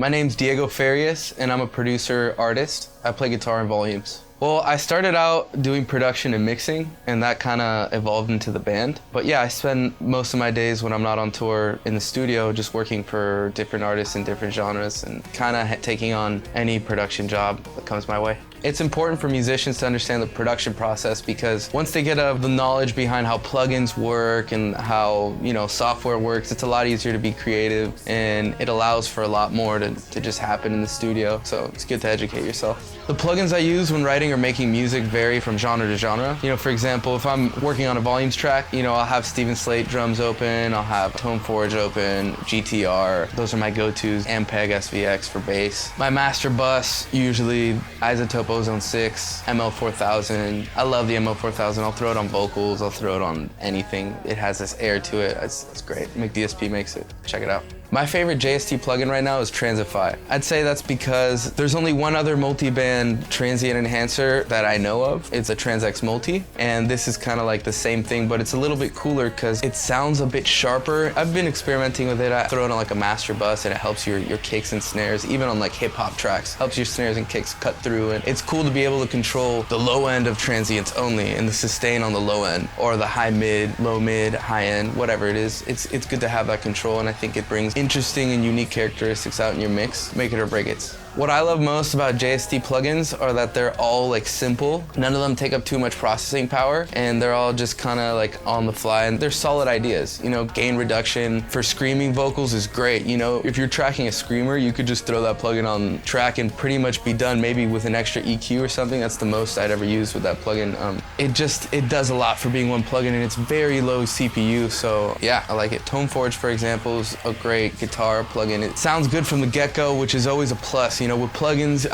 My name's Diego Farias, and I'm a producer artist. I play guitar in volumes. Well, I started out doing production and mixing, and that kind of evolved into the band. But yeah, I spend most of my days when I'm not on tour in the studio just working for different artists in different genres and kind of taking on any production job that comes my way. It's important for musicians to understand the production process because once they get the knowledge behind how plugins work and how software works, it's a lot easier to be creative and it allows for a lot more to just happen in the studio. So it's good to educate yourself. The plugins I use when writing or making music vary from genre to genre. For example, if I'm working on a volumes track, I'll have Steven Slate drums open, I'll have Tone Forge open, GTR. Those are my go-tos. Ampeg SVX for bass. My master bus, usually Isotope Ozone 6, ML4000. I love the ML4000. I'll throw it on vocals, I'll throw it on anything. It has this air to it. It's great. McDSP makes it. Check it out. My favorite JST plugin right now is Transify. I'd say that's because there's only one other multi-band transient enhancer that I know of. It's a TransX Multi, and this is kind of like the same thing, but it's a little bit cooler because it sounds a bit sharper. I've been experimenting with it. I throw it on like a master bus, and it helps your kicks and snares, even on like hip-hop tracks. Helps your snares and kicks cut through, and it's cool to be able to control the low end of transients only, and the sustain on the low end, or the high mid, low mid, high end, whatever it is. It's good to have that control, and I think it brings interesting and unique characteristics out in your mix. Make it or break it. What I love most about JST plugins are that they're all like simple. None of them take up too much processing power, and they're all just kind of like on the fly, and they're solid ideas. Gain reduction for screaming vocals is great. If you're tracking a screamer, you could just throw that plugin on track and pretty much be done, maybe with an extra EQ or something. That's the most I'd ever use with that plugin. It does a lot for being one plugin, and it's very low CPU, so yeah, I like it. Tone Forge, for example, is a great guitar plugin. It sounds good from the get-go, which is always a plus. With plugins,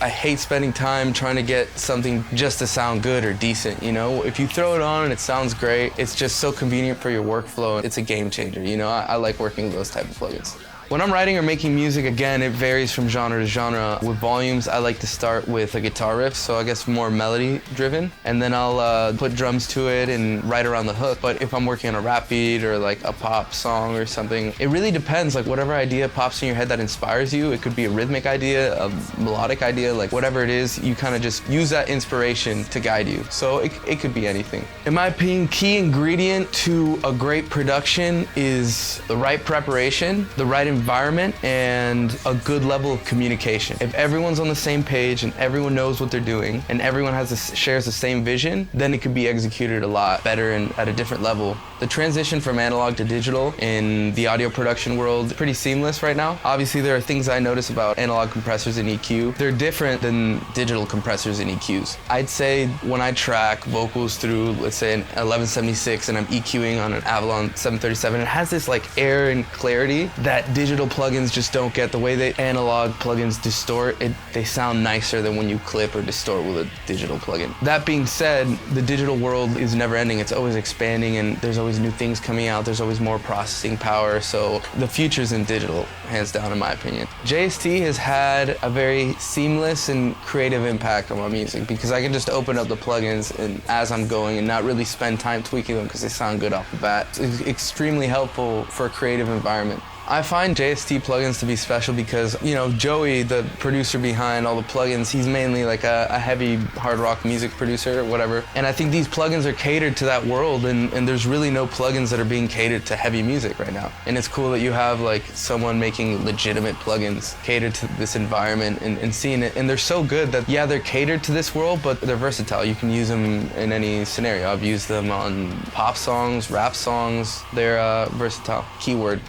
I hate spending time trying to get something just to sound good or decent. If you throw it on and it sounds great, it's just so convenient for your workflow. It's a game changer. I like working with those type of plugins. When I'm writing or making music, again, it varies from genre to genre. With volumes, I like to start with a guitar riff, so I guess more melody driven, and then I'll put drums to it and write around the hook. But if I'm working on a rap beat or like a pop song or something, it really depends. Like whatever idea pops in your head that inspires you, it could be a rhythmic idea, a melodic idea, like whatever it is, you kind of just use that inspiration to guide you. So it could be anything. In my opinion, key ingredient to a great production is the right preparation, the right environment, and a good level of communication. If everyone's on the same page and everyone knows what they're doing and everyone shares the same vision, then it could be executed a lot better and at a different level. The transition from analog to digital in the audio production world is pretty seamless right now. Obviously, there are things I notice about analog compressors and EQ. They're different than digital compressors and EQs. I'd say when I track vocals through, let's say, an 1176 and I'm EQing on an Avalon 737, it has this like air and clarity that digital plugins just don't get. The way that analog plugins distort, they sound nicer than when you clip or distort with a digital plugin. That being said, the digital world is never ending. It's always expanding, and there's always new things coming out. There's always more processing power, so the future's in digital, hands down, in my opinion. JST has had a very seamless and creative impact on my music because I can just open up the plugins and as I'm going and not really spend time tweaking them because they sound good off the bat. It's extremely helpful for a creative environment. I find JST plugins to be special because, Joey, the producer behind all the plugins, he's mainly like a heavy hard rock music producer or whatever. And I think these plugins are catered to that world, and there's really no plugins that are being catered to heavy music right now. And it's cool that you have like someone making legitimate plugins catered to this environment and seeing it. And they're so good that, yeah, they're catered to this world, but they're versatile. You can use them in any scenario. I've used them on pop songs, rap songs. They're versatile. Keyword.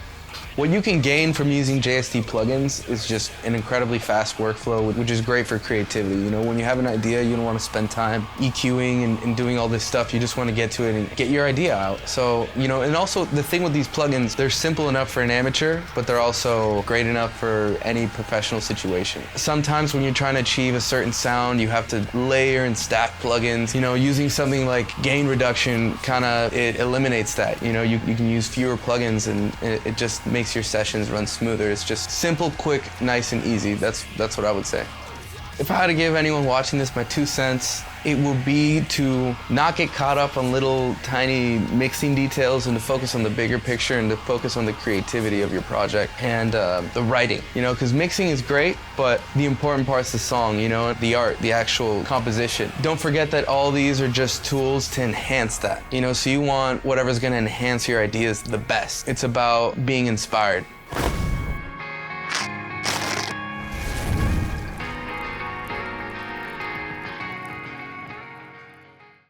What you can gain from using JST plugins is just an incredibly fast workflow, which is great for creativity. When you have an idea, you don't want to spend time EQing and doing all this stuff. You just want to get to it and get your idea out. So, and also the thing with these plugins, they're simple enough for an amateur, but they're also great enough for any professional situation. Sometimes when you're trying to achieve a certain sound, you have to layer and stack plugins. Using something like gain reduction it eliminates that. You can use fewer plugins and it just makes your sessions run smoother. It's just simple, quick, nice, and easy. That's what I would say. If I had to give anyone watching this my 2 cents, it will be to not get caught up on little tiny mixing details and to focus on the bigger picture and to focus on the creativity of your project and the writing, you know, because mixing is great, but the important part is the song, you know, the art, the actual composition. Don't forget that all these are just tools to enhance that, you know, so you want whatever's going to enhance your ideas the best. It's about being inspired.